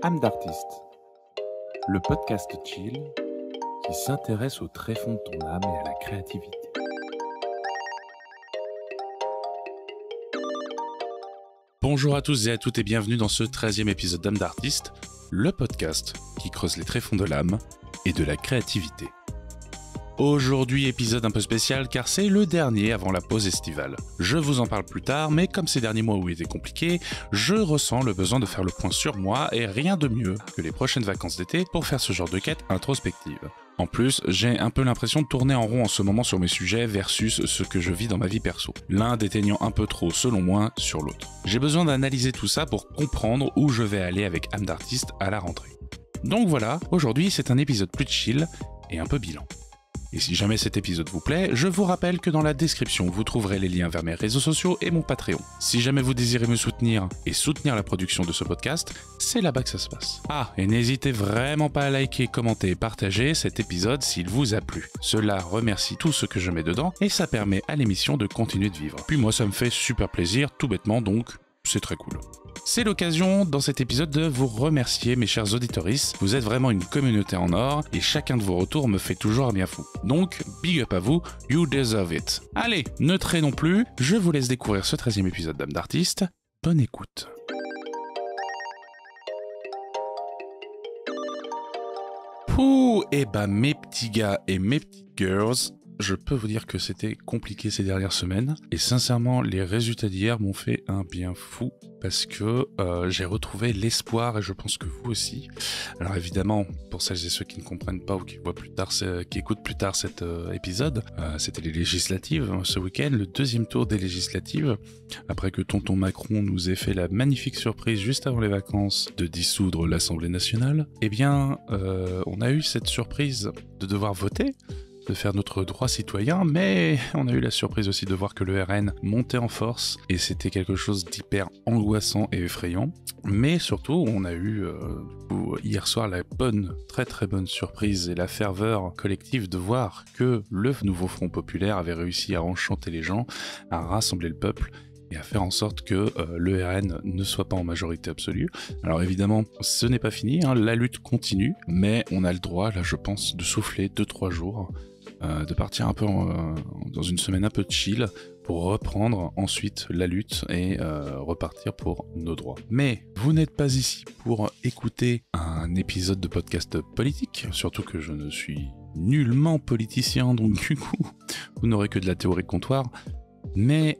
Âme d'artiste, le podcast chill qui s'intéresse au tréfonds de ton âme et à la créativité. Bonjour à tous et à toutes et bienvenue dans ce 13e épisode d'Âme d'artiste, le podcast qui creuse les tréfonds de l'âme et de la créativité. Aujourd'hui, épisode un peu spécial car c'est le dernier avant la pause estivale. Je vous en parle plus tard, mais comme ces derniers mois ont été compliqués, je ressens le besoin de faire le point sur moi et rien de mieux que les prochaines vacances d'été pour faire ce genre de quête introspective. En plus, j'ai un peu l'impression de tourner en rond en ce moment sur mes sujets versus ce que je vis dans ma vie perso. L'un déteignant un peu trop, selon moi, sur l'autre. J'ai besoin d'analyser tout ça pour comprendre où je vais aller avec Âme d'artiste à la rentrée. Donc voilà, aujourd'hui c'est un épisode plus chill et un peu bilan. Et si jamais cet épisode vous plaît, je vous rappelle que dans la description, vous trouverez les liens vers mes réseaux sociaux et mon Patreon. Si jamais vous désirez me soutenir et soutenir la production de ce podcast, c'est là-bas que ça se passe. Ah, et n'hésitez vraiment pas à liker, commenter et partager cet épisode s'il vous a plu. Cela remercie tout ce que je mets dedans et ça permet à l'émission de continuer de vivre. Puis moi, ça me fait super plaisir, tout bêtement, donc c'est très cool. C'est l'occasion dans cet épisode de vous remercier mes chers auditoristes, vous êtes vraiment une communauté en or et chacun de vos retours me fait toujours un bien fou. Donc, big up à vous, you deserve it. Allez, ne traînons plus, je vous laisse découvrir ce 13e épisode d'Âme d'artiste, bonne écoute. Pouh, et bah mes petits gars et mes petites girls, je peux vous dire que c'était compliqué ces dernières semaines et sincèrement les résultats d'hier m'ont fait un bien fou parce que j'ai retrouvé l'espoir et je pense que vous aussi. Alors évidemment pour celles et ceux qui ne comprennent pas ou qui voient plus tard, qui écoutent plus tard cet épisode, c'était les législatives ce week-end, le deuxième tour des législatives après que tonton Macron nous ait fait la magnifique surprise juste avant les vacances de dissoudre l'Assemblée nationale. Eh bien on a eu cette surprise de devoir voter, de faire notre droit citoyen, mais on a eu la surprise aussi de voir que le RN montait en force et c'était quelque chose d'hyper angoissant et effrayant. Mais surtout, on a eu hier soir la très très bonne surprise et la ferveur collective de voir que le nouveau Front Populaire avait réussi à enchanter les gens, à rassembler le peuple et à faire en sorte que le RN ne soit pas en majorité absolue. Alors évidemment, ce n'est pas fini, la lutte continue, mais on a le droit, là je pense, de souffler 2-3 jours, de partir un peu dans une semaine un peu chill pour reprendre ensuite la lutte et repartir pour nos droits. Mais vous n'êtes pas ici pour écouter un épisode de podcast politique, surtout que je ne suis nullement politicien, donc du coup, vous n'aurez que de la théorie de comptoir. Mais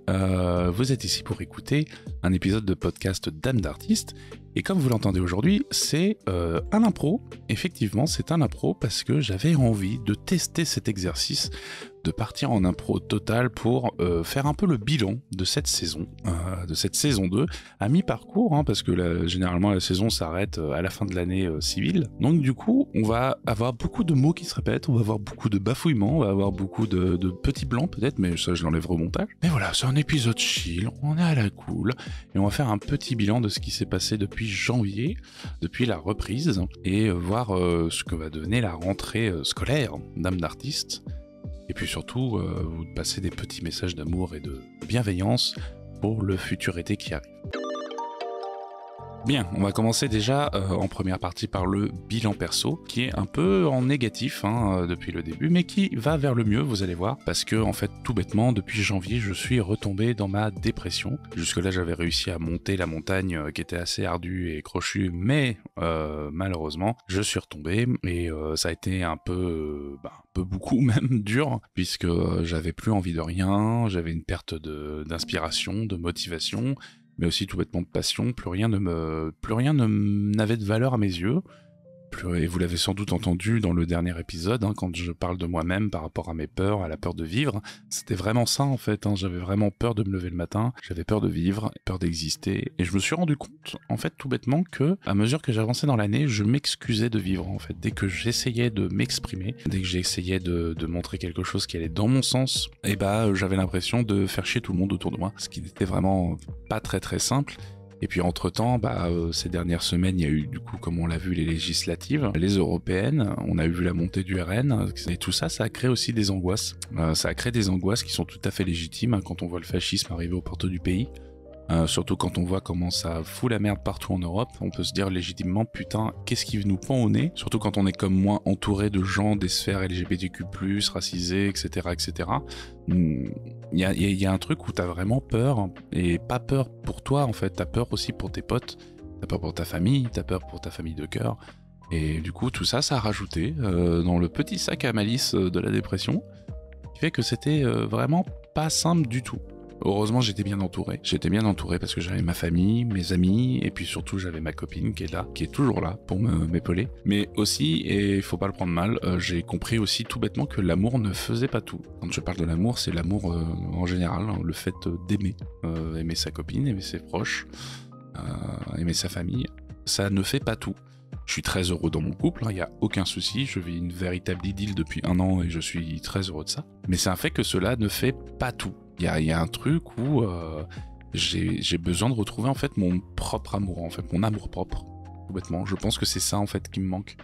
vous êtes ici pour écouter un épisode de podcast d'Âme d'artiste. Et comme vous l'entendez aujourd'hui, c'est un impro. Effectivement, c'est un impro parce que j'avais envie de tester cet exercice, de partir en impro total pour faire un peu le bilan de cette saison 2, à mi-parcours, parce que généralement la saison s'arrête à la fin de l'année civile. Donc du coup, on va avoir beaucoup de mots qui se répètent, on va avoir beaucoup de bafouillements, on va avoir beaucoup de petits blancs peut-être, mais ça je l'enlèverai au montage. Mais voilà, c'est un épisode chill, on est à la cool, et on va faire un petit bilan de ce qui s'est passé depuis janvier, depuis la reprise, et voir ce que va donner la rentrée scolaire d'Âme d'artiste. Et puis surtout, vous passer des petits messages d'amour et de bienveillance pour le futur été qui arrive. Bien, on va commencer déjà en première partie par le bilan perso, qui est un peu en négatif depuis le début, mais qui va vers le mieux, vous allez voir, parce que en fait, tout bêtement, depuis janvier, je suis retombé dans ma dépression. Jusque-là, j'avais réussi à monter la montagne qui était assez ardue et crochue, mais malheureusement, je suis retombé et ça a été un peu beaucoup même dur, puisque j'avais plus envie de rien, j'avais une perte d'inspiration, de motivation, mais aussi tout bêtement de passion, plus rien n'avait de valeur à mes yeux. Et vous l'avez sans doute entendu dans le dernier épisode, quand je parle de moi-même par rapport à mes peurs, à la peur de vivre, c'était vraiment ça en fait, j'avais vraiment peur de me lever le matin, j'avais peur de vivre, peur d'exister, et je me suis rendu compte, en fait tout bêtement, que à mesure que j'avançais dans l'année, je m'excusais de vivre en fait. Dès que j'essayais de m'exprimer, dès que j'essayais de montrer quelque chose qui allait dans mon sens, j'avais l'impression de faire chier tout le monde autour de moi, ce qui n'était vraiment pas très très simple. Et puis entre-temps, ces dernières semaines, il y a eu du coup, comme on l'a vu, les législatives, les européennes, on a eu la montée du RN, et tout ça, ça a créé aussi des angoisses. Ça a créé des angoisses qui sont tout à fait légitimes quand on voit le fascisme arriver aux portes du pays. Surtout quand on voit comment ça fout la merde partout en Europe, on peut se dire légitimement putain, qu'est-ce qui nous pend au nez? Surtout quand on est comme moi entouré de gens des sphères LGBTQ+, racisés, etc., etc. Il y a un truc où t'as vraiment peur, et pas peur pour toi en fait, t'as peur aussi pour tes potes, t'as peur pour ta famille, t'as peur pour ta famille de cœur. Et du coup, tout ça, ça a rajouté dans le petit sac à malice de la dépression, qui fait que c'était vraiment pas simple du tout. Heureusement, j'étais bien entouré. J'étais bien entouré parce que j'avais ma famille, mes amis, et puis surtout, j'avais ma copine qui est là, qui est toujours là pour m'épauler. Mais aussi, et il faut pas le prendre mal, j'ai compris aussi tout bêtement que l'amour ne faisait pas tout. Quand je parle de l'amour, c'est l'amour en général, hein, le fait d'aimer. Aimer sa copine, aimer ses proches, aimer sa famille. Ça ne fait pas tout. Je suis très heureux dans mon couple, il n'y a aucun souci, je vis une véritable idylle depuis 1 an et je suis très heureux de ça. Mais c'est un fait que cela ne fait pas tout. Il y a un truc où j'ai besoin de retrouver en fait mon propre amour, en fait mon amour propre, tout bêtement. Je pense que c'est ça en fait qui me manque.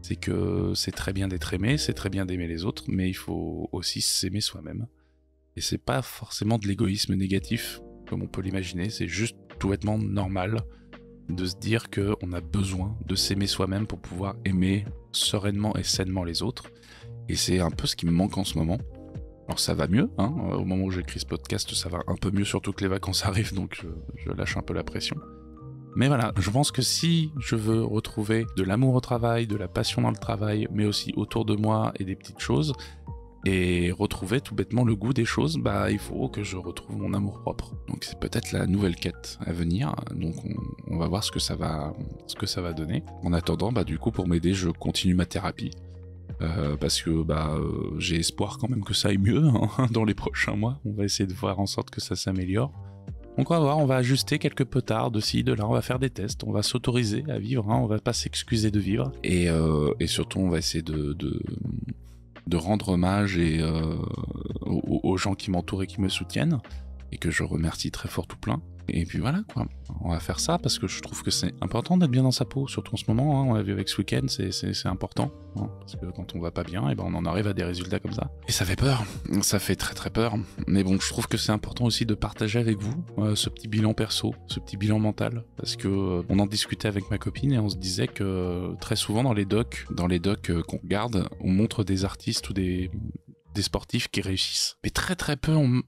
C'est que c'est très bien d'être aimé, c'est très bien d'aimer les autres, mais il faut aussi s'aimer soi-même. Et c'est pas forcément de l'égoïsme négatif, comme on peut l'imaginer, c'est juste tout bêtement normal de se dire qu'on a besoin de s'aimer soi-même pour pouvoir aimer sereinement et sainement les autres. Et c'est un peu ce qui me manque en ce moment. Alors ça va mieux, hein, au moment où j'écris ce podcast, ça va un peu mieux, surtout que les vacances arrivent, donc je lâche un peu la pression. Mais voilà, je pense que si je veux retrouver de l'amour au travail, de la passion dans le travail, mais aussi autour de moi et des petites choses, et retrouver tout bêtement le goût des choses, bah il faut que je retrouve mon amour propre. Donc c'est peut-être la nouvelle quête à venir, donc on va voir ce que ça va donner. En attendant, bah du coup pour m'aider, je continue ma thérapie. Parce que j'ai espoir quand même que ça aille mieux hein, dans les prochains mois. On va essayer de faire en sorte que ça s'améliore. Donc on va voir, on va ajuster quelques potards de ci, de là, on va faire des tests, on va s'autoriser à vivre, hein, on va pas s'excuser de vivre. Et surtout on va essayer de rendre hommage aux gens qui m'entourent et qui me soutiennent, et que je remercie très fort tout plein. Et puis voilà quoi, on va faire ça parce que je trouve que c'est important d'être bien dans sa peau, surtout en ce moment, hein, on l'a vu avec ce week-end, c'est important, hein, parce que quand on va pas bien, et on en arrive à des résultats comme ça. Et ça fait peur, ça fait très très peur, mais bon, je trouve que c'est important aussi de partager avec vous ce petit bilan perso, ce petit bilan mental, parce que on en discutait avec ma copine et on se disait que très souvent dans les docs qu'on regarde, on montre des artistes ou des sportifs qui réussissent. Mais très très peu on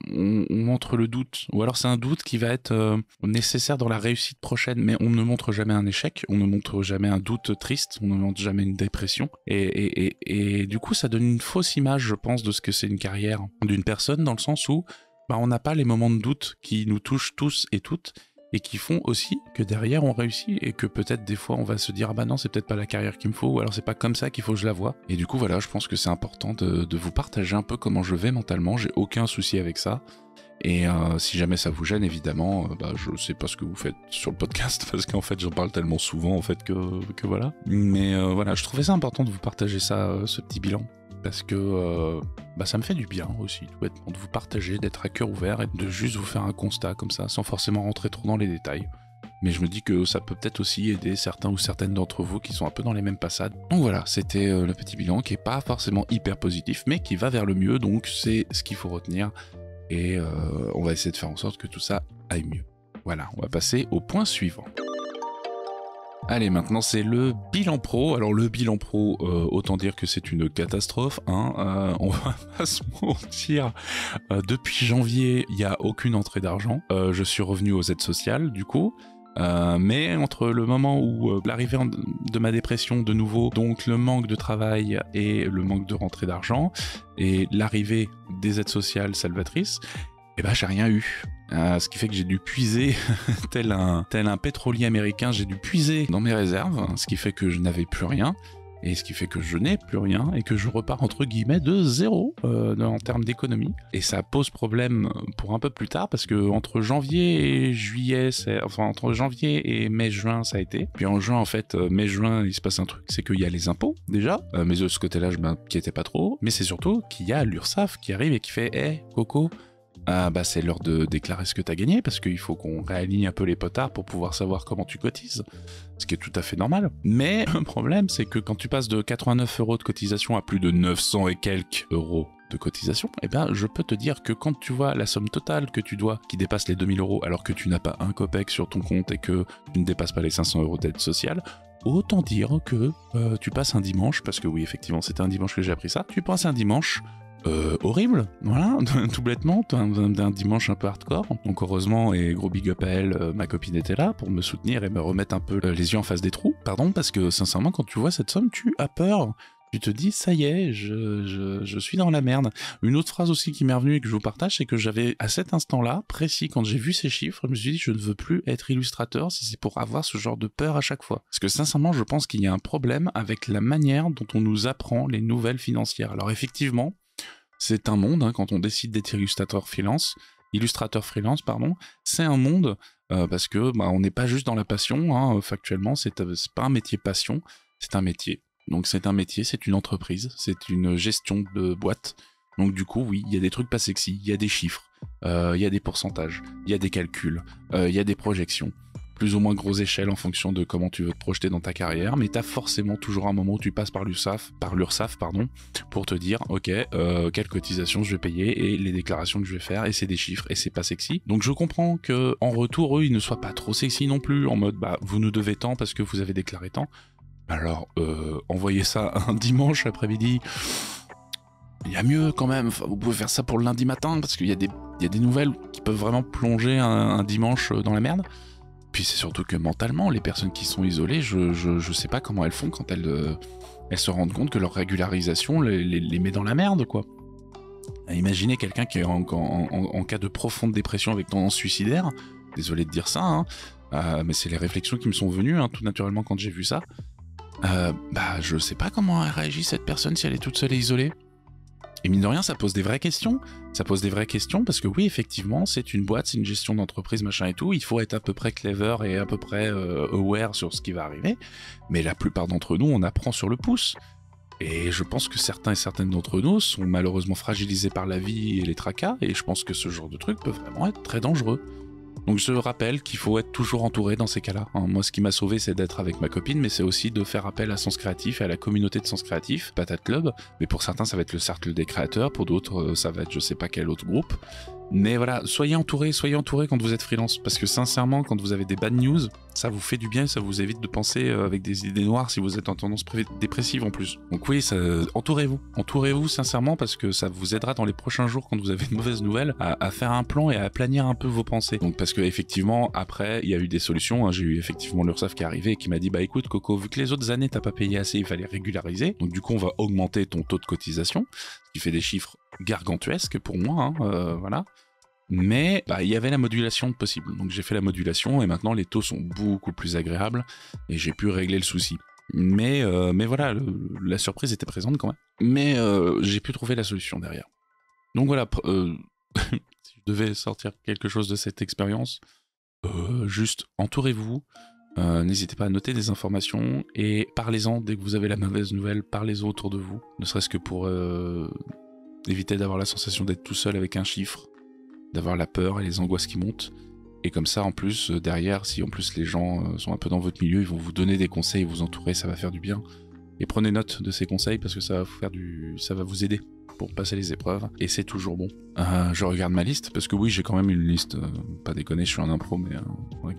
montre le doute. Ou alors c'est un doute qui va être nécessaire dans la réussite prochaine, mais on ne montre jamais un échec, on ne montre jamais un doute triste, on ne montre jamais une dépression. Et du coup ça donne une fausse image, je pense, de ce que c'est une carrière d'une personne, dans le sens où on n'a pas les moments de doute qui nous touchent tous et toutes, et qui font aussi que derrière on réussit, et que peut-être des fois on va se dire ah bah non, c'est peut-être pas la carrière qu'il me faut, ou alors c'est pas comme ça qu'il faut que je la vois. Et du coup voilà, je pense que c'est important de vous partager un peu comment je vais mentalement, j'ai aucun souci avec ça. Et si jamais ça vous gêne, évidemment, je sais pas ce que vous faites sur le podcast, parce qu'en fait j'en parle tellement souvent en fait que voilà. Mais voilà, je trouvais ça important de vous partager ça, ce petit bilan. Parce que ça me fait du bien aussi, tout bêtement, de vous partager, d'être à cœur ouvert et de juste vous faire un constat comme ça, sans forcément rentrer trop dans les détails. Mais je me dis que ça peut peut-être aussi aider certains ou certaines d'entre vous qui sont un peu dans les mêmes passades. Donc voilà, c'était le petit bilan qui est pas forcément hyper positif, mais qui va vers le mieux, donc c'est ce qu'il faut retenir. Et on va essayer de faire en sorte que tout ça aille mieux. Voilà, on va passer au point suivant. Allez, maintenant c'est le bilan pro. Alors le bilan pro, autant dire que c'est une catastrophe, hein. On va pas se mentir. Depuis janvier, il n'y a aucune entrée d'argent. Je suis revenu aux aides sociales, du coup. Mais entre le moment où l'arrivée de ma dépression de nouveau, donc le manque de travail et le manque de rentrée d'argent, et l'arrivée des aides sociales salvatrices, j'ai rien eu. Ce qui fait que j'ai dû puiser, tel un pétrolier américain, j'ai dû puiser dans mes réserves, ce qui fait que je n'avais plus rien, et ce qui fait que je n'ai plus rien, et que je repars entre guillemets de zéro en termes d'économie. Et ça pose problème pour un peu plus tard, parce que entre janvier et juillet, entre janvier et mai-juin, ça a été. Puis en juin, en fait, mai-juin, il se passe un truc, c'est qu'il y a les impôts, déjà, mais de ce côté-là, je m'inquiétais pas trop, mais c'est surtout qu'il y a l'URSSAF qui arrive et qui fait « Hey, Coco !» c'est l'heure de déclarer ce que t'as gagné, parce qu'il faut qu'on réaligne un peu les potards pour pouvoir savoir comment tu cotises, ce qui est tout à fait normal. Mais le problème, c'est que quand tu passes de 89 € de cotisation à plus de 900 et quelques euros de cotisation, eh bien, je peux te dire que quand tu vois la somme totale que tu dois, qui dépasse les 2000 € alors que tu n'as pas un copec sur ton compte et que tu ne dépasses pas les 500 € d'aide sociale, autant dire que tu passes un dimanche, parce que oui, effectivement, c'était un dimanche que j'ai appris ça, tu passes un dimanche horrible, voilà, tout bêtement, d'un dimanche un peu hardcore. Donc heureusement, et gros big up à elle, ma copine était là pour me soutenir et me remettre un peu les yeux en face des trous, pardon, parce que sincèrement, quand tu vois cette somme, tu as peur. Tu te dis, ça y est, je suis dans la merde. Une autre phrase aussi qui m'est revenue et que je vous partage, c'est que j'avais, à cet instant-là, précis, quand j'ai vu ces chiffres, je me suis dit, je ne veux plus être illustrateur si c'est pour avoir ce genre de peur à chaque fois. Parce que sincèrement, je pense qu'il y a un problème avec la manière dont on nous apprend les nouvelles financières. Alors effectivement, c'est un monde, hein, quand on décide d'être illustrateur freelance, c'est un monde, parce que on n'est pas juste dans la passion, hein, factuellement, c'est pas un métier passion, c'est un métier. Donc c'est un métier, c'est une entreprise, c'est une gestion de boîte. Donc du coup, oui, il y a des trucs pas sexy, il y a des chiffres, il y a des pourcentages, il y a des calculs, il y a des projections, plus ou moins grosse échelle en fonction de comment tu veux te projeter dans ta carrière, mais t'as forcément toujours un moment où tu passes par l'URSSAF, pour te dire, ok, quelle cotisation je vais payer et les déclarations que je vais faire, et c'est des chiffres, et c'est pas sexy. Donc je comprends que en retour, eux, ils ne soient pas trop sexy non plus, en mode, vous nous devez tant parce que vous avez déclaré tant. Alors, envoyez ça un dimanche après-midi, il y a mieux quand même, enfin, vous pouvez faire ça pour le lundi matin, parce qu'il y a des nouvelles qui peuvent vraiment plonger un dimanche dans la merde. Puis c'est surtout que mentalement, les personnes qui sont isolées, je sais pas comment elles font quand elles se rendent compte que leur régularisation les met dans la merde, quoi. Imaginez quelqu'un qui est en cas de profonde dépression avec tendance suicidaire, désolé de dire ça, hein, mais c'est les réflexions qui me sont venues, hein, tout naturellement quand j'ai vu ça. Je sais pas comment elle réagit cette personne si elle est toute seule et isolée. Et mine de rien, ça pose des vraies questions. Ça pose des vraies questions parce que oui, effectivement, c'est une boîte, c'est une gestion d'entreprise, machin et tout. Il faut être à peu près clever et à peu près aware sur ce qui va arriver. Mais la plupart d'entre nous, on apprend sur le pouce. Et je pense que certains et certaines d'entre nous sont malheureusement fragilisés par la vie et les tracas. Et je pense que ce genre de truc peut vraiment être très dangereux. Donc je rappelle qu'il faut être toujours entouré dans ces cas-là. Moi, ce qui m'a sauvé, c'est d'être avec ma copine, mais c'est aussi de faire appel à Sens Créatif et à la communauté de Sens Créatif, Patate Club. Mais pour certains, ça va être le cercle des créateurs, pour d'autres, ça va être je sais pas quel autre groupe. Mais voilà, soyez entourés quand vous êtes freelance, parce que sincèrement, quand vous avez des bad news, ça vous fait du bien, ça vous évite de penser avec des idées noires si vous êtes en tendance dépressive en plus. Donc oui, entourez-vous sincèrement, parce que ça vous aidera dans les prochains jours quand vous avez de mauvaises nouvelles à faire un plan et à planir un peu vos pensées. Donc parce que effectivement, après, il y a eu des solutions, hein. J'ai eu effectivement l'URSSAF qui est arrivé et qui m'a dit écoute Coco, vu que les autres années t'as pas payé assez, il fallait régulariser, donc du coup on va augmenter ton taux de cotisation, ce qui fait des chiffres gargantuesques pour moi, hein, voilà. Mais il y avait la modulation possible, donc j'ai fait la modulation et maintenant les taux sont beaucoup plus agréables et j'ai pu régler le souci. Mais voilà, la surprise était présente quand même. Mais j'ai pu trouver la solution derrière. Donc voilà, si je devais sortir quelque chose de cette expérience, juste entourez-vous, n'hésitez pas à noter des informations et parlez-en dès que vous avez la mauvaise nouvelle, parlez-en autour de vous, ne serait-ce que pour éviter d'avoir la sensation d'être tout seul avec un chiffre, d'avoir la peur et les angoisses qui montent. Et comme ça, en plus, derrière, si en plus les gens sont un peu dans votre milieu, ils vont vous donner des conseils, vous entourer, ça va faire du bien. Et prenez note de ces conseils parce que ça va vous aider pour passer les épreuves. Et c'est toujours bon. Je regarde ma liste parce que oui, j'ai quand même une liste. Pas déconner, je suis en impro, mais on va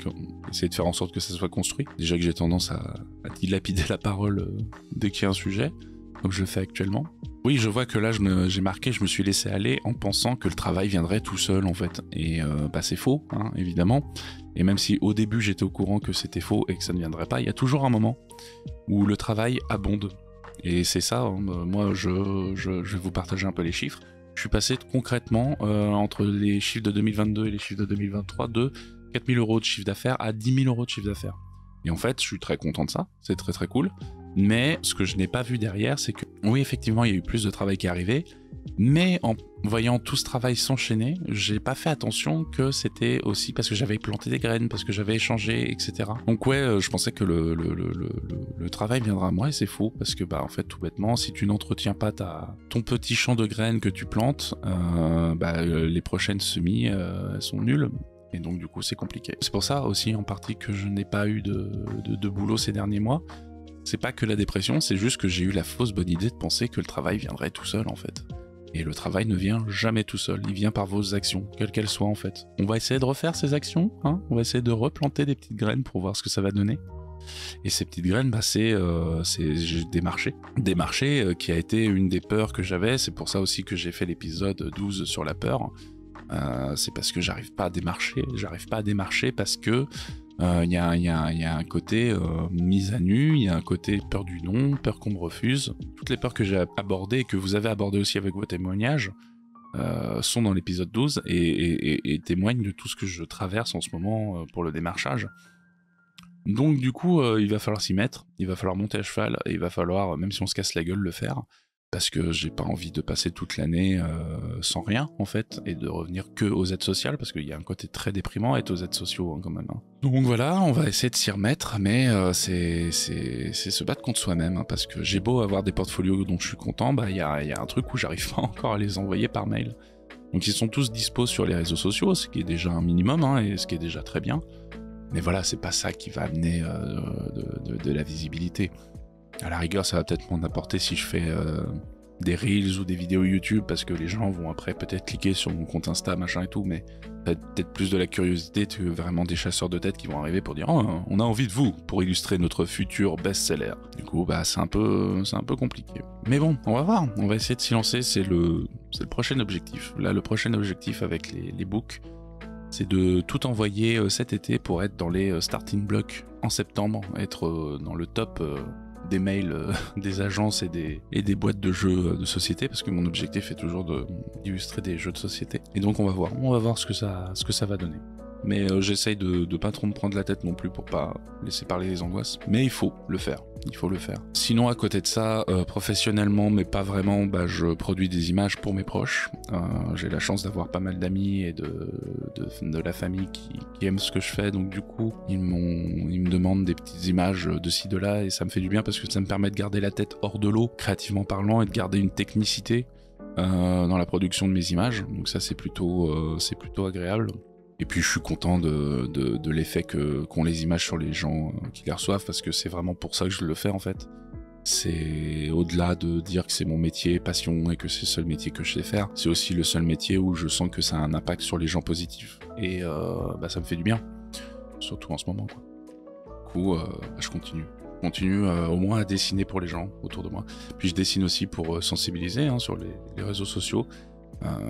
essayer de faire en sorte que ça soit construit. Déjà que j'ai tendance à dilapider la parole dès qu'il y a un sujet, comme je le fais actuellement. Oui, je vois que là, je me suis laissé aller en pensant que le travail viendrait tout seul, en fait. Et c'est faux, hein, évidemment. Et même si au début, j'étais au courant que c'était faux et que ça ne viendrait pas, il y a toujours un moment où le travail abonde. Et c'est ça, hein, moi, je vais vous partager un peu les chiffres. Je suis passé concrètement, entre les chiffres de 2022 et les chiffres de 2023, de 4 000 € de chiffre d'affaires à 10 000 € de chiffre d'affaires. Et en fait, je suis très content de ça, c'est très très cool. Mais ce que je n'ai pas vu derrière, c'est que oui, effectivement, il y a eu plus de travail qui est arrivé, mais en voyant tout ce travail s'enchaîner, j'ai pas fait attention que c'était aussi parce que j'avais planté des graines, parce que j'avais échangé, etc. Donc ouais, je pensais que le travail viendra à moi, et c'est faux, parce que en fait, tout bêtement, si tu n'entretiens pas ton petit champ de graines que tu plantes, les prochaines semis, elles sont nulles. Et donc du coup c'est compliqué. C'est pour ça aussi en partie que je n'ai pas eu de boulot ces derniers mois. C'est pas que la dépression, c'est juste que j'ai eu la fausse bonne idée de penser que le travail viendrait tout seul en fait. Et le travail ne vient jamais tout seul, il vient par vos actions, quelles qu'elles soient en fait. On va essayer de refaire ces actions, hein, on va essayer de replanter des petites graines pour voir ce que ça va donner. Et ces petites graines, bah, c'est des marchés. Des marchés qui a été une des peurs que j'avais, c'est pour ça aussi que j'ai fait l'épisode 12 sur la peur. C'est parce que j'arrive pas à démarcher parce que il y a un côté mise à nu, il y a un côté peur du non, peur qu'on me refuse. Toutes les peurs que j'ai abordées et que vous avez abordées aussi avec vos témoignages sont dans l'épisode 12 et témoignent de tout ce que je traverse en ce moment pour le démarchage. Donc du coup, il va falloir s'y mettre, il va falloir monter à cheval, et il va falloir, même si on se casse la gueule, le faire. Parce que j'ai pas envie de passer toute l'année sans rien, en fait, et de revenir que aux aides sociales, parce qu'il y a un côté très déprimant à être aux aides sociaux, hein, quand même. Hein. Donc voilà, on va essayer de s'y remettre, mais c'est se battre contre soi-même, hein, parce que j'ai beau avoir des portfolios dont je suis content, bah il y a un truc où j'arrive pas encore à les envoyer par mail. Donc ils sont tous dispos sur les réseaux sociaux, ce qui est déjà un minimum, hein, et ce qui est déjà très bien. Mais voilà, c'est pas ça qui va amener de la visibilité. À la rigueur, ça va peut-être m'en apporter si je fais des reels ou des vidéos YouTube, parce que les gens vont après peut-être cliquer sur mon compte Insta, machin et tout, mais peut-être plus de la curiosité que vraiment des chasseurs de tête qui vont arriver pour dire « Oh, on a envie de vous pour illustrer notre futur best-seller ». Du coup, bah, c'est un peu compliqué. Mais bon, on va voir, on va essayer de s'y lancer, c'est le prochain objectif. Là, le prochain objectif avec les books, c'est de tout envoyer cet été pour être dans les starting blocks en septembre, être dans le top des mails des agences et des boîtes de jeux de société, parce que mon objectif est toujours d'illustrer des jeux de société. Et donc on va voir ce que ça va donner. Mais j'essaye de pas trop me prendre la tête non plus pour pas laisser parler les angoisses. Mais il faut le faire. Sinon, à côté de ça, professionnellement, mais pas vraiment, bah, je produis des images pour mes proches. J'ai la chance d'avoir pas mal d'amis et de la famille qui aiment ce que je fais. Donc du coup, ils me demandent des petites images de ci, de là, et ça me fait du bien parce que ça me permet de garder la tête hors de l'eau, créativement parlant, et de garder une technicité dans la production de mes images. Donc ça, c'est plutôt agréable. Et puis je suis content de l'effet qu'ont les images sur les gens qui les reçoivent, parce que c'est vraiment pour ça que je le fais en fait. C'est au-delà de dire que c'est mon métier, passion, et que c'est le seul métier que je sais faire, c'est aussi le seul métier où je sens que ça a un impact sur les gens positif. Et bah, ça me fait du bien, surtout en ce moment, quoi. Du coup, je continue. Au moins à dessiner pour les gens autour de moi. Puis je dessine aussi pour sensibiliser sur les réseaux sociaux.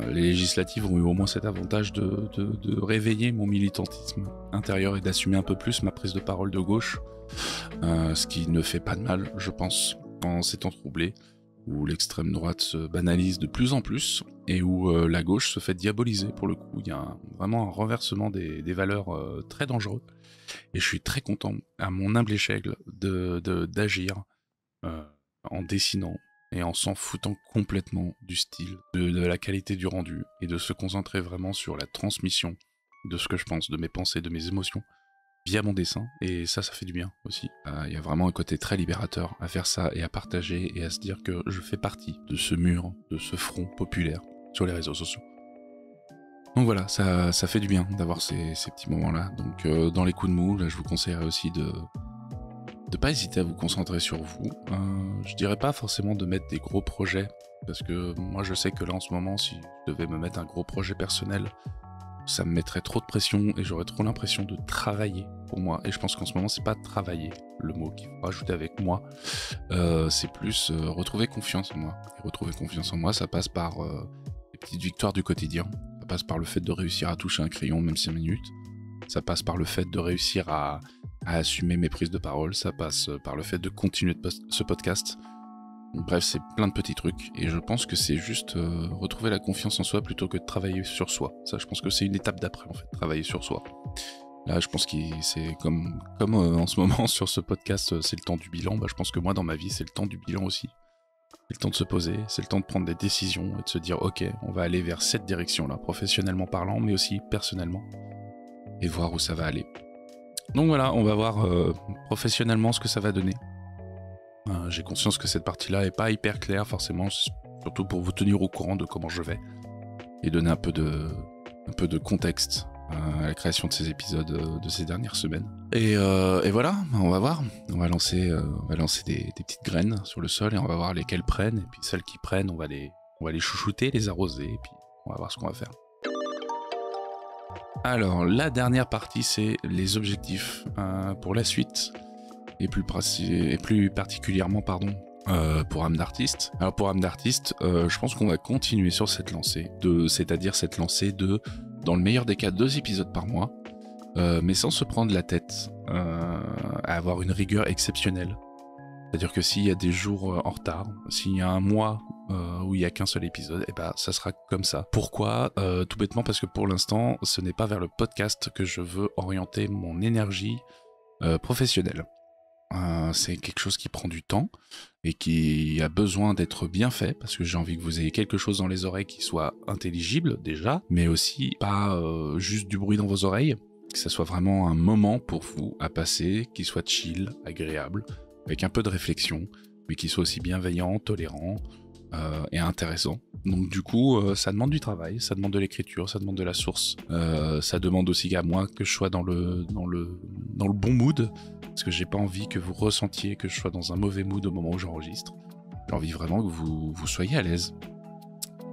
Les législatives ont eu au moins cet avantage de réveiller mon militantisme intérieur et d'assumer un peu plus ma prise de parole de gauche, ce qui ne fait pas de mal, je pense, en ces temps troublés, où l'extrême droite se banalise de plus en plus, et où la gauche se fait diaboliser pour le coup. Il y a vraiment un renversement des valeurs très dangereux, et je suis très content, à mon humble échelle, d'agir en dessinant, et en s'en foutant complètement du style, de la qualité du rendu, et de se concentrer vraiment sur la transmission de ce que je pense, de mes pensées, de mes émotions, via mon dessin, et ça fait du bien aussi. Il y a vraiment un côté très libérateur à faire ça, et à partager, et à se dire que je fais partie de ce mur, de ce front populaire sur les réseaux sociaux. Donc voilà, ça fait du bien d'avoir ces petits moments-là. Donc dans les coups de mou, là je vous conseillerais aussi de pas hésiter à vous concentrer sur vous. Je dirais pas forcément de mettre des gros projets, parce que moi je sais que là en ce moment, si je devais me mettre un gros projet personnel, ça me mettrait trop de pression et j'aurais trop l'impression de travailler pour moi. Et je pense qu'en ce moment c'est pas travailler le mot qu'il faut rajouter avec moi, c'est plus retrouver confiance en moi. Et retrouver confiance en moi, ça passe par les petites victoires du quotidien, ça passe par le fait de réussir à toucher un crayon même 5 minutes, ça passe par le fait de réussir à assumer mes prises de parole, ça passe par le fait de continuer ce podcast. Bref, c'est plein de petits trucs, et je pense que c'est juste retrouver la confiance en soi plutôt que de travailler sur soi. Ça, je pense que c'est une étape d'après, en fait, travailler sur soi. Là, je pense que c'est comme en ce moment sur ce podcast, c'est le temps du bilan. Bah, je pense que moi, dans ma vie, c'est le temps du bilan aussi. C'est le temps de se poser, c'est le temps de prendre des décisions et de se dire, ok, on va aller vers cette direction-là, professionnellement parlant, mais aussi personnellement, et voir où ça va aller. Donc voilà, on va voir professionnellement ce que ça va donner. J'ai conscience que cette partie-là est pas hyper claire forcément, surtout pour vous tenir au courant de comment je vais et donner un peu de contexte à la création de ces épisodes de ces dernières semaines. Et voilà, on va voir. On va lancer des petites graines sur le sol et on va voir lesquelles prennent, et puis celles qui prennent, on va les On va les chouchouter, les arroser, et puis on va voir ce qu'on va faire. Alors, la dernière partie, c'est les objectifs pour la suite, et plus particulièrement, pour âme d'artiste. Alors pour âme d'artiste, je pense qu'on va continuer sur cette lancée, c'est-à-dire cette lancée de, dans le meilleur des cas, 2 épisodes par mois, mais sans se prendre la tête à avoir une rigueur exceptionnelle. C'est-à-dire que s'il y a des jours en retard, s'il y a un mois où il n'y a qu'un seul épisode, et ben ça sera comme ça. Pourquoi tout bêtement parce que pour l'instant, ce n'est pas vers le podcast que je veux orienter mon énergie professionnelle. C'est quelque chose qui prend du temps et qui a besoin d'être bien fait parce que j'ai envie que vous ayez quelque chose dans les oreilles qui soit intelligible déjà, mais aussi pas juste du bruit dans vos oreilles, que ça soit vraiment un moment pour vous à passer, qui soit chill, agréable, avec un peu de réflexion, mais qui soit aussi bienveillant, tolérant et intéressant. Donc du coup, ça demande du travail, ça demande de l'écriture, ça demande de la source, ça demande aussi à moi que je sois dans le bon mood, parce que j'ai pas envie que vous ressentiez que je sois dans un mauvais mood au moment où j'enregistre. J'ai envie vraiment que vous soyez à l'aise.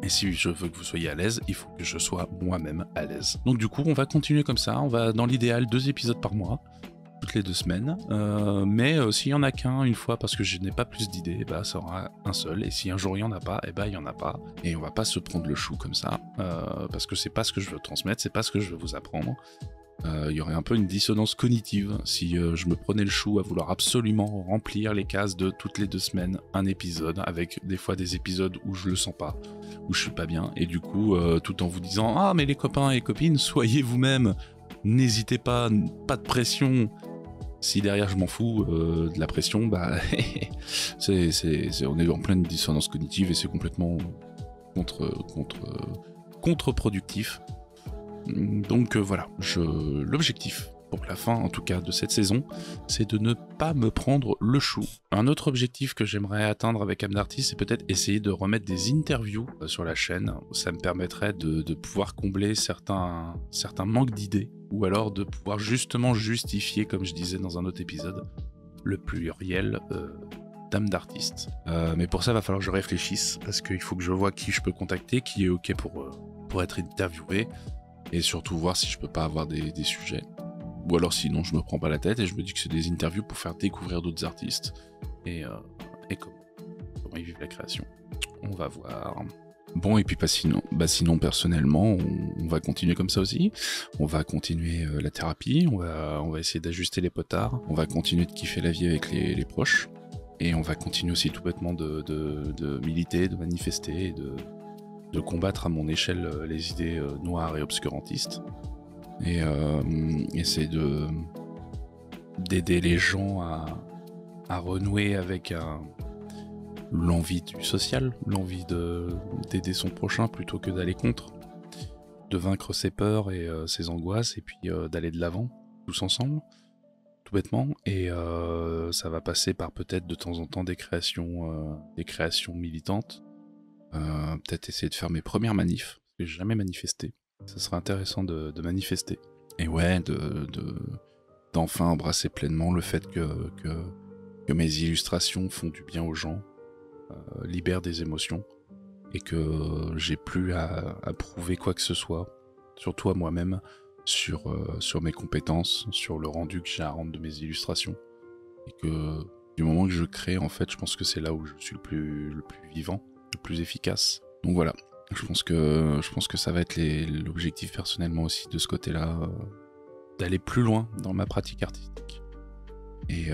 Et si je veux que vous soyez à l'aise, il faut que je sois moi-même à l'aise. Donc du coup, on va continuer comme ça, on va dans l'idéal 2 épisodes par mois, toutes les 2 semaines, mais s'il y en a qu'un une fois parce que je n'ai pas plus d'idées, bah ça aura un seul, et si un jour il y en a pas, et bah il y en a pas, et on va pas se prendre le chou comme ça, parce que c'est pas ce que je veux transmettre, c'est pas ce que je veux vous apprendre. Il y aurait un peu une dissonance cognitive si je me prenais le chou à vouloir absolument remplir les cases de toutes les 2 semaines un épisode, avec des fois des épisodes où je le sens pas, où je suis pas bien, et du coup tout en vous disant ah mais les copains et les copines, soyez vous-même, n'hésitez pas, pas de pression. Si derrière je m'en fous de la pression, bah on est en pleine dissonance cognitive et c'est complètement contre-productif. Donc voilà, l'objectif pour la fin en tout cas de cette saison, c'est de ne pas me prendre le chou. Un autre objectif que j'aimerais atteindre avec âme d'artiste, c'est peut-être essayer de remettre des interviews sur la chaîne. Ça me permettrait de pouvoir combler certains manques d'idées, ou alors de pouvoir justement justifier, comme je disais dans un autre épisode, le pluriel d'âme d'artiste. Mais pour ça, il va falloir que je réfléchisse, parce qu'il faut que je vois qui je peux contacter, qui est ok pour être interviewé, et surtout voir si je peux pas avoir des sujets. Ou alors sinon je me prends pas la tête et je me dis que c'est des interviews pour faire découvrir d'autres artistes. Et comment ils vivent la création. On va voir. Bon, et puis sinon personnellement, on va continuer comme ça aussi. On va continuer la thérapie, on va essayer d'ajuster les potards, on va continuer de kiffer la vie avec les proches. Et on va continuer aussi tout bêtement de militer, de manifester, et de combattre à mon échelle les idées noires et obscurantistes. Et essayer d'aider les gens à renouer avec l'envie du social, l'envie d'aider son prochain plutôt que d'aller contre, de vaincre ses peurs et ses angoisses, et puis d'aller de l'avant, tous ensemble, tout bêtement. Et ça va passer par peut-être de temps en temps des créations militantes, peut-être essayer de faire mes premières manifs, parce que j'ai jamais manifesté. Ça serait intéressant de manifester. Et ouais, d'enfin embrasser pleinement le fait que mes illustrations font du bien aux gens, libèrent des émotions, et que j'ai plus à prouver quoi que ce soit, surtout à moi-même, sur mes compétences, sur le rendu que j'ai à rendre de mes illustrations. Et que du moment que je crée, en fait, je pense que c'est là où je suis le plus vivant, le plus efficace. Donc voilà. Je pense que ça va être l'objectif personnellement aussi de ce côté-là, d'aller plus loin dans ma pratique artistique. Et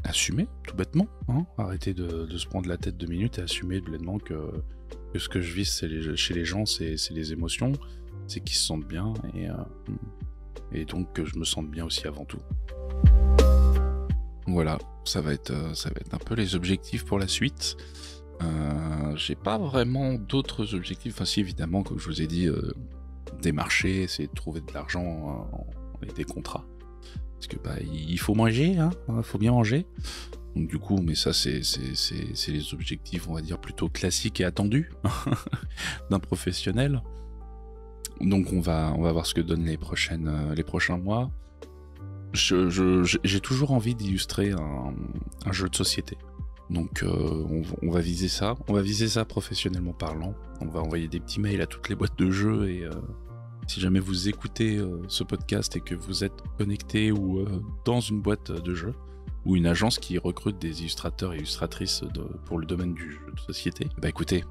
assumer, tout bêtement, hein, arrêter de se prendre la tête 2 minutes et assumer pleinement que ce que je vis chez les gens, c'est les émotions, c'est qu'ils se sentent bien, et donc que je me sente bien aussi avant tout. Voilà, ça va être un peu les objectifs pour la suite. J'ai pas vraiment d'autres objectifs, enfin si évidemment, comme je vous ai dit, démarcher, essayer de trouver de l'argent et des contrats, parce que il faut manger, hein, faut bien manger. Donc du coup, mais ça c'est les objectifs, on va dire, plutôt classiques et attendus d'un professionnel. Donc on va voir ce que donnent les prochains mois. J'ai toujours envie d'illustrer un jeu de société. Donc on va viser ça. On va viser ça professionnellement parlant. On va envoyer des petits mails à toutes les boîtes de jeux et si jamais vous écoutez ce podcast et que vous êtes connecté ou dans une boîte de jeux ou une agence qui recrute des illustrateurs et illustratrices pour le domaine du jeu de société, bah écoutez,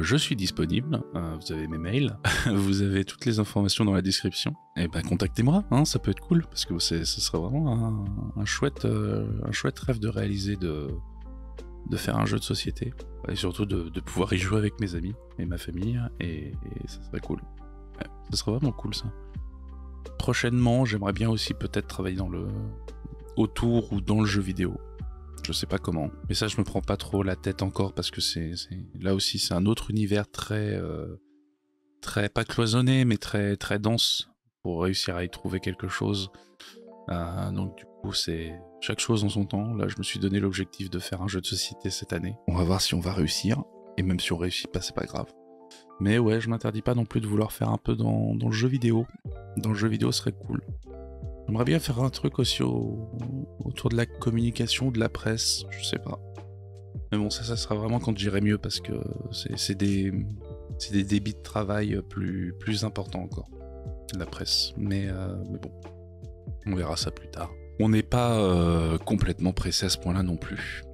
je suis disponible, vous avez mes mails, vous avez toutes les informations dans la description, et bah contactez-moi, ça peut être cool, parce que ce serait vraiment un chouette rêve de réaliser de faire un jeu de société, et surtout de pouvoir y jouer avec mes amis et ma famille, et ça serait cool. Ouais, ça serait vraiment cool ça. Prochainement, j'aimerais bien aussi peut-être travailler autour ou dans le jeu vidéo. Je sais pas comment, mais ça je me prends pas trop la tête encore parce que là aussi c'est un autre univers très pas cloisonné mais très très dense pour réussir à y trouver quelque chose. Donc du coup c'est chaque chose en son temps. Là je me suis donné l'objectif de faire un jeu de société cette année. On va voir si on va réussir et même si on réussit pas c'est pas grave. Mais ouais, je m'interdis pas non plus de vouloir faire un peu dans le jeu vidéo. Dans le jeu vidéo ce serait cool. J'aimerais bien faire un truc aussi autour de la communication, de la presse, je sais pas. Mais bon, ça sera vraiment quand j'irai mieux parce que c'est des débits de travail plus importants encore, la presse. Mais bon, on verra ça plus tard. On n'est pas complètement pressé à ce point-là non plus.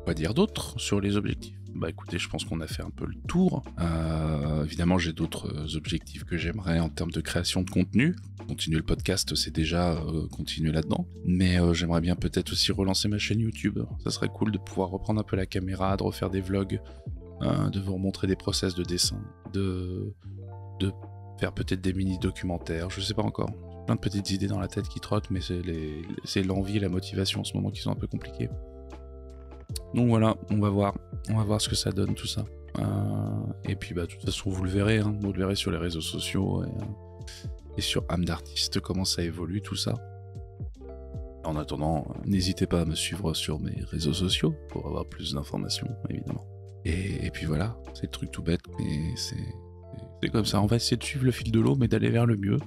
Quoi dire d'autre sur les objectifs ? Bah écoutez, je pense qu'on a fait un peu le tour. Évidemment, j'ai d'autres objectifs que j'aimerais en termes de création de contenu. Continuer le podcast, c'est déjà continuer là-dedans. Mais j'aimerais bien peut-être aussi relancer ma chaîne YouTube. Ça serait cool de pouvoir reprendre un peu la caméra, de refaire des vlogs, de vous remontrer des process de dessin, de faire peut-être des mini-documentaires, je sais pas encore. Plein de petites idées dans la tête qui trottent, mais c'est l'envie et la motivation en ce moment qui sont un peu compliquées. Donc voilà, on va voir ce que ça donne tout ça. Et puis bah de toute façon vous le verrez, vous le verrez sur les réseaux sociaux et sur âme d'artiste comment ça évolue tout ça. En attendant, n'hésitez pas à me suivre sur mes réseaux sociaux pour avoir plus d'informations évidemment. Et puis voilà, c'est le truc tout bête, mais c'est comme ça. On va essayer de suivre le fil de l'eau, mais d'aller vers le mieux.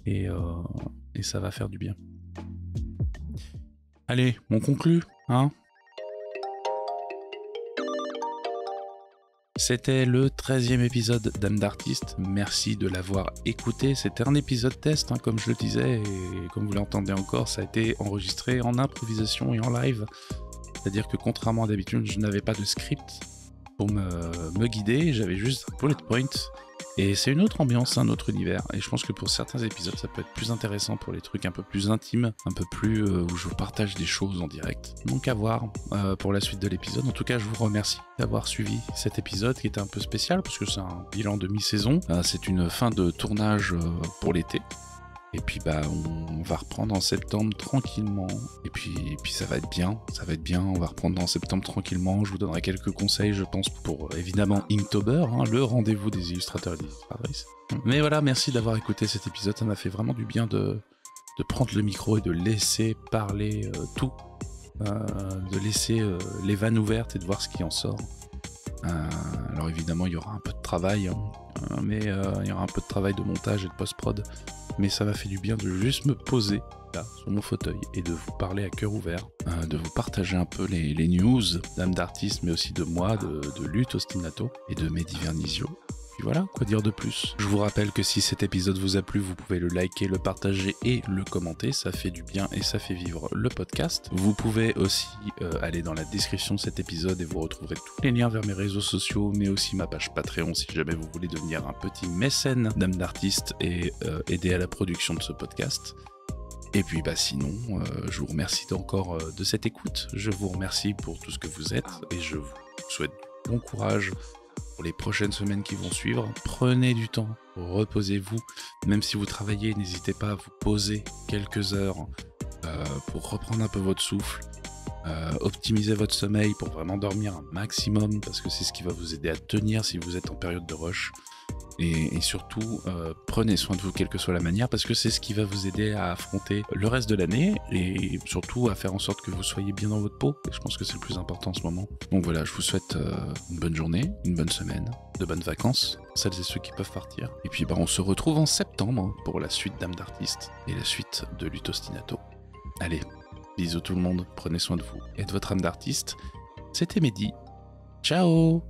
Et ça va faire du bien. Allez, on conclut, C'était le 13e épisode d'âme d'artiste, merci de l'avoir écouté, c'était un épisode test comme je le disais, et comme vous l'entendez encore, ça a été enregistré en improvisation et en live, c'est-à-dire que contrairement à d'habitude, je n'avais pas de script pour me guider, j'avais juste un bullet point, et c'est une autre ambiance, un autre univers, et je pense que pour certains épisodes ça peut être plus intéressant pour les trucs un peu plus intimes, un peu plus où je vous partage des choses en direct. Donc à voir pour la suite de l'épisode. En tout cas je vous remercie d'avoir suivi cet épisode qui était un peu spécial parce que c'est un bilan de mi-saison, c'est une fin de tournage pour l'été. Et puis bah on va reprendre en septembre tranquillement. Et puis ça va être bien, on va reprendre en septembre tranquillement. Je vous donnerai quelques conseils je pense pour évidemment Inktober, le rendez-vous des illustrateurs et des illustratrices. Mais voilà, merci d'avoir écouté cet épisode, ça m'a fait vraiment du bien de prendre le micro et de laisser parler tout. De laisser les vannes ouvertes et de voir ce qui en sort. Alors évidemment il y aura un peu de travail, mais il y aura un peu de travail de montage et de post-prod, mais ça m'a fait du bien de juste me poser là sur mon fauteuil et de vous parler à cœur ouvert, de vous partager un peu les news d'âme d'artiste, mais aussi de moi, de Lutte Ostinato et de mes divers Nisio. Puis voilà, quoi dire de plus. Je vous rappelle que si cet épisode vous a plu, vous pouvez le liker, le partager et le commenter, ça fait du bien et ça fait vivre le podcast. Vous pouvez aussi aller dans la description de cet épisode et vous retrouverez tous les liens vers mes réseaux sociaux, mais aussi ma page Patreon si jamais vous voulez devenir un petit mécène d'âme d'artiste et aider à la production de ce podcast. Et puis bah sinon, je vous remercie encore de cette écoute, je vous remercie pour tout ce que vous êtes et je vous souhaite bon courage pour les prochaines semaines qui vont suivre. Prenez du temps, reposez-vous, même si vous travaillez, n'hésitez pas à vous poser quelques heures pour reprendre un peu votre souffle, optimiser votre sommeil pour vraiment dormir un maximum, parce que c'est ce qui va vous aider à tenir si vous êtes en période de rush. Et surtout, prenez soin de vous quelle que soit la manière, parce que c'est ce qui va vous aider à affronter le reste de l'année, et surtout à faire en sorte que vous soyez bien dans votre peau, et je pense que c'est le plus important en ce moment. Donc voilà, je vous souhaite une bonne journée, une bonne semaine, de bonnes vacances, celles et ceux qui peuvent partir. Et puis bah, on se retrouve en septembre pour la suite d'âme d'artiste, et la suite de Lutte Ostinato. Allez, Bisous tout le monde, prenez soin de vous et de votre âme d'artiste. C'était Mehdi. Ciao!